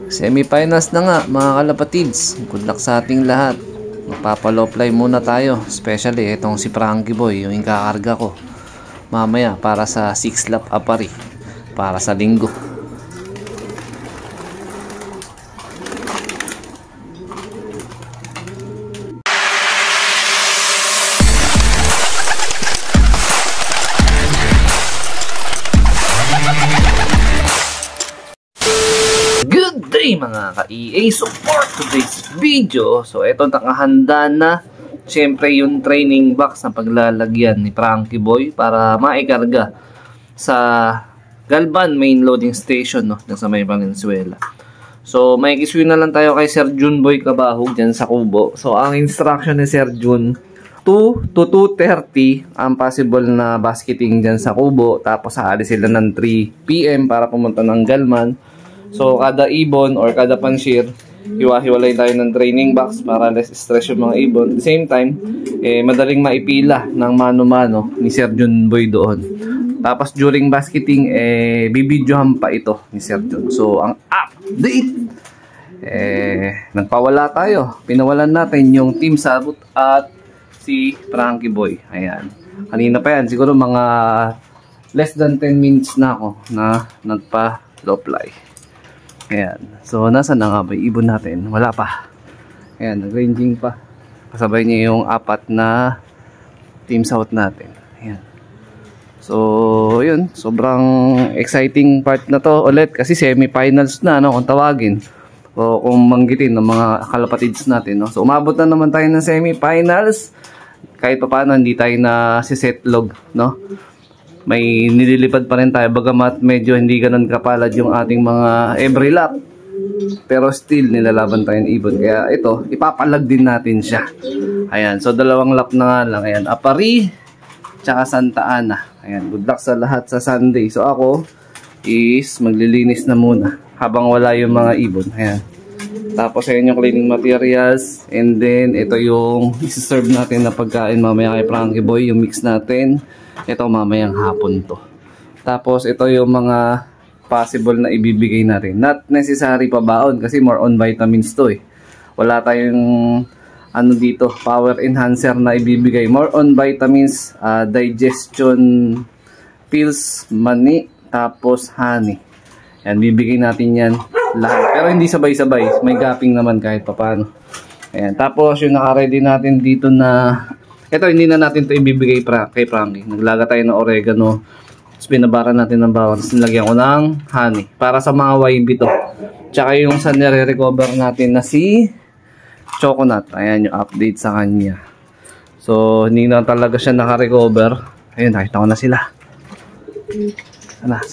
Semi-finals na nga mga kalapatids. Good luck sa ating lahat. Magpapa-low fly muna tayo. Especially itong si Frankie Boy, yung ikakarga ko mamaya para sa 6 lap apari para sa linggo. Good day mga ka-EA support today's video. So ito nakahanda na siyempre yung training box na paglalagyan ni Frankie Boy para maikarga sa Galvan main loading station, no, sa may Valenzuela. So may kiswin na lang tayo kay Sir Jun Boy Kabahog dyan sa Kubo. So ang instruction ni Sir Jun 2 to 2:30 ang possible na basketing dyan sa Kubo. Tapos aalis sila ng 3 PM para pumunta ng Galvan. So, kada ibon or kada panshir, hiwa-hiwalay tayo ng training box para less stress yung mga ibon. At the same time, madaling maipila ng mano-mano ni Sir Jun Boy doon. Tapos, during basketing, bibidyohan pa ito ni Sir Jun. So, ang update, nagpawala tayo. Pinawalan natin yung Team Sabut at si Frankie Boy. Ayan. Kanina pa yan. Siguro mga less than 10 minutes na ako na nagpa-low fly. Ayan. So, nasa na nga ba ibon natin? Wala pa. Ayan, nag-ranging pa. Kasabay niya yung 4 na Team South natin. Ayan. So, yun. Sobrang exciting part na to ulit kasi semi-finals na, no, kung tawagin. O kung manggitin ng mga kalapatids natin, no. So, umabot na naman tayo ng semi-finals. Kahit pa paano, hindi tayo na si-setlog, no. May nililipad pa rin tayo bagamat medyo hindi ganun kapalad yung ating mga every lap, pero still nilalaban tayo ng ibon, kaya ito ipapalag din natin siya. Ayan, so 2 lap na nga lang. Ayan, Apari tsaka Santa Ana. Ayan, good luck sa lahat sa Sunday. So ako is maglilinis na muna habang wala yung mga ibon. Ayan, tapos ayan yung cleaning materials, and then ito yung isi-serve natin na pagkain mamaya kay Frankie Boy, yung mix natin. Ito mamayang hapon to. Tapos ito yung mga possible na ibibigay natin. Not necessary pa baon kasi more on vitamins to eh. Wala tayong ano dito, power enhancer na ibibigay. More on vitamins, digestion pills, mani, tapos honey. Yan, bibigay natin yan lahat. Pero hindi sabay-sabay. May gapping naman kahit papano. Ayan. Tapos yung naka-ready natin dito na ito, hindi na natin ito ibibigay kay Frankie. Naglaga tayo ng oregano. Tapos binabara natin ng bawang. Tapos nilagyan ko ng honey. Para sa mga YB to. Tsaka yung sa nire-recover natin na si Choconut. Ayan yung update sa kanya. So, hindi na talaga siya naka-recover. Ayun, nakita ko na sila. Sana.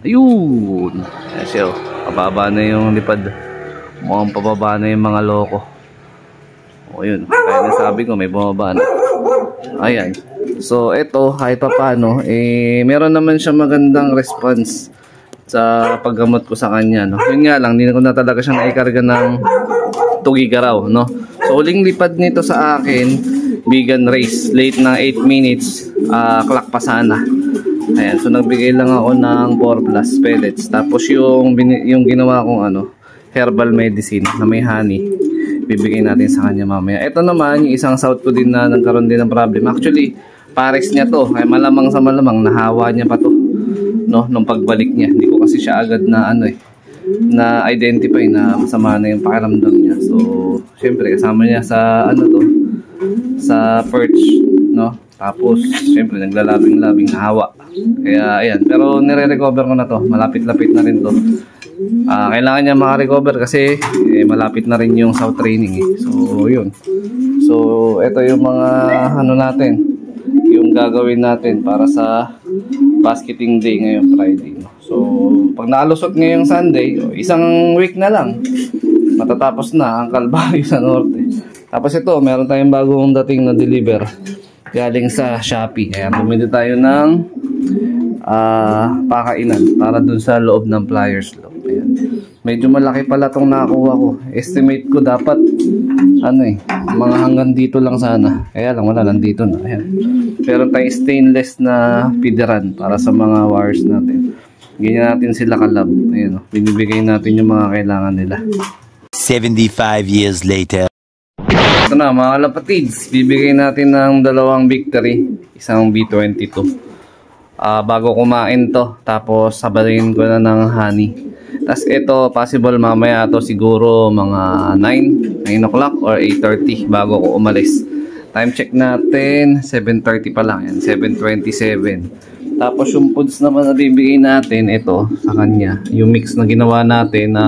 Ayun. Ayan siya. Pababa na yung lipad. Mukhang pababa na yung mga loko. O yun, kaya nasabi ko may bumaba na. Ayan. So ito, kahit pa paano, meron naman siya magandang response sa paggamot ko sa kanya, no. Yun nga lang, hindi ko na talaga siya naikarga ng 2 gigaraw, no. So uling lipad nito sa akin, vegan race, late ng 8 minutes, clock pa sana. Ayan, so nagbigay lang ako ng 4 plus pellets. Tapos yung ginawa kong herbal medicine na may honey, bibigay natin sa kanya mamaya. Ito naman, yung isang south ko din na nagkaroon din ng problem. Actually, pares niya to. Ay malamang sa malamang, nahawa niya pa to, no, nung pagbalik niya. Hindi ko kasi siya agad na na identify na masama na yung pakiramdam niya. So, syempre, kasama niya sa sa perch, no. Tapos, syempre, naglalabing-labing, nahawa. Kaya, ayan. Pero, nire-recover ko na to. Malapit-lapit na rin to. Kailangan niya maka-recover kasi malapit na rin yung south training eh. So yun. So ito yung mga natin, yung gagawin natin para sa basketing day ngayong Friday, no? So pag nalusot ngayong Sunday, isang week na lang matatapos na ang Calvario sa norte. Tapos ito, meron tayong bagong dating na deliver galing sa Shopee. Kaya bumili tayo ng pakainan para dun sa loob ng Flyers Loob. Ayan. Medyo malaki pala itong nakuha ko. Estimate ko dapat mga hanggang dito lang sana. Kaya lang wala, nandito na. Ayan. Meron tayong stainless na pideran para sa mga wires natin. Ganyan natin sila kalab. Ayun, binibigay natin yung mga kailangan nila. 75 years later. Ito na mga kalapatids, bibigay natin ng 2 victory, isang B22. Bago kumain to, tapos sabayin ko na ng honey. Tapos ito, possible mamaya to siguro mga 9 o'clock or 8:30 bago ko umalis. Time check natin, 7:30 pa lang yan, 7:27. Tapos yung foods naman na bibigay natin, ito sa kanya, yung mix na ginawa natin na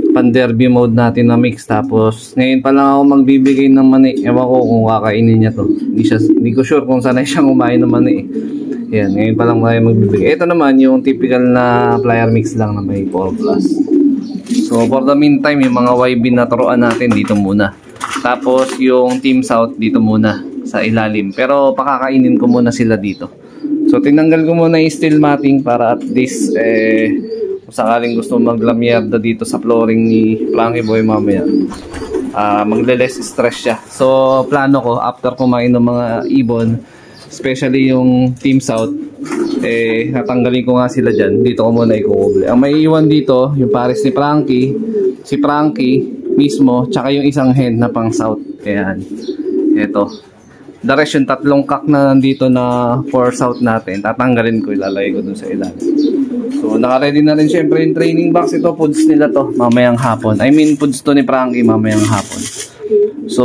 pan-derby mode natin na mix. Tapos ngayon pa lang ako magbibigay ng mani. Ewan ko kung kakainin niya to. Hindi ko sure kung sanay siyang kumain ng mani. Yan, ngayon pa lang tayo magbibigay. Ito naman yung typical na flyer mix lang na may 4+. So for the meantime, yung mga YB na turuan natin dito muna. Tapos yung Team South dito muna sa ilalim. Pero pakakainin ko muna sila dito. So tinanggal ko muna yung steel matting para at least kung sakaling gusto maglamyerda dito sa flooring ni Frankie Boy mamaya, magle-less stress siya. So plano ko after kumain ng mga ibon, especially yung Team South, natanggalin ko nga sila dyan. Dito ko muna ikukuble. Ang may iwan dito, yung pares ni Frankie, si Frankie mismo, tsaka yung isang hen na pang South. Ayan. Ito. Direction, 3 kak na nandito na for South natin. Tatanggalin ko, ilalagay ko dun sa ilalim. So, naka-ready na rin syempre yung training box. Ito, foods nila to, mamayang hapon. I mean, foods to ni Frankie, mamayang hapon. So,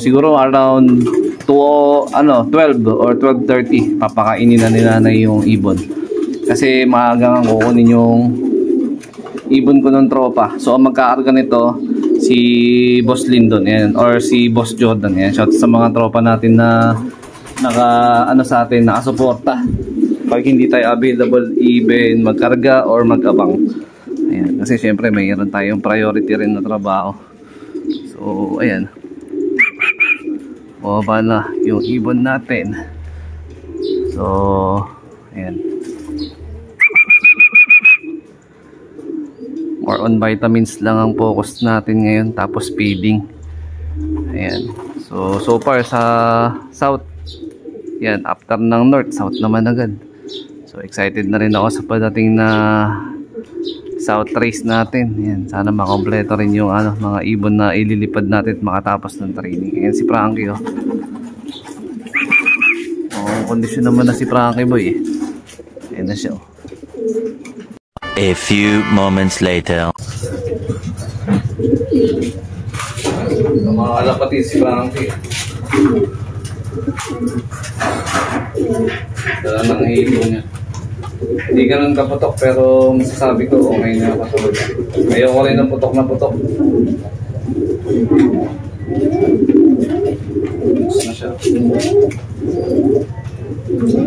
siguro around 12 or 12:30, papakainin na nila na yung ibon. Kasi maagang kukunin yung ibon ko ng tropa. So, ang magkaarga nito, si Boss Lindon yan, or si Boss Jordan yan. Shout sa mga tropa natin na sa atin, nakasuporta pag hindi tayo available, even magkarga or mag-abang. Ayan, kasi syempre mayroon tayong priority rin na trabaho. So ayan, baba na yung ibon natin. So ayan, more on vitamins lang ang focus natin ngayon, tapos feeding. Ayan. So far sa South, yan, after ng North, South naman agad. So excited na rin ako sa padating na South race natin. Yan, sana makompleto rin yung mga ibon na ililipad natin at makatapos ng training. Ayan si Frankie, oh. Kondisyon naman na si Frankie Boy, eh. Ayan na siya, oh. A few moments later. Mga kalapatid si Frankie. Dala ng hilo niya. Hindi ganun kaputok, pero masasabi ko okay na kasunod. Ayoko rin ng putok na putok. Gusto na siya.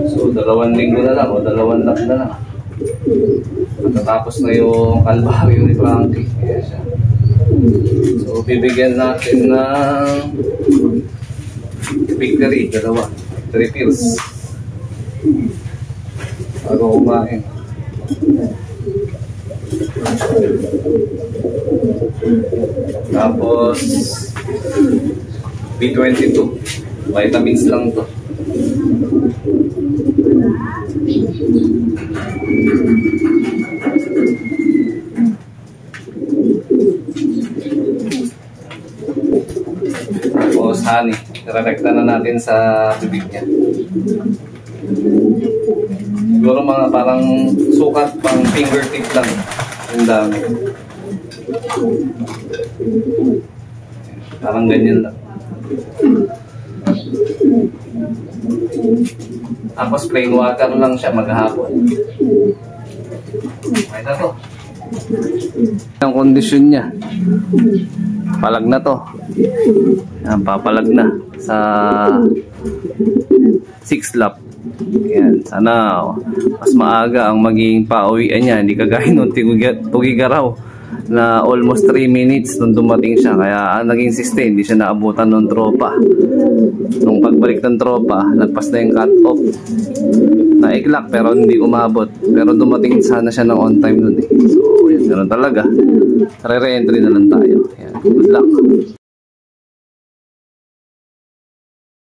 So 2 linggo na lang o 2 lap na lang. Matatapos na yung kalbaryo ni Frankie. Kaya siya. So bibigyan natin ng victory, 3 pills bago kumain. Tapos B22 vitamins lang to. Tapos honey, direkta na natin sa bibig niya. Siguro mga parang sukat pang fingertip lang. Ang dami. Parang ganyan lang. Tapos plain water lang siya maghapon. Okay na to. Ang kondisyon niya, palag na to. Yan, papalag na sa 6 lap. Yan, sana mas maaga ang maging pauwian niya. Hindi kagaya nung Tugigaraw na almost 3 minutes nung dumating siya. Kaya naging sustain, hindi siya naabutan ng tropa. Nung pagbalik ng tropa, lagpas na yung cut-off. Na-iglak pero hindi umabot. Pero dumating sana siya ng on time nun, eh. So, yan, ganoon talaga. Re-entry na lang tayo. Yan, good luck.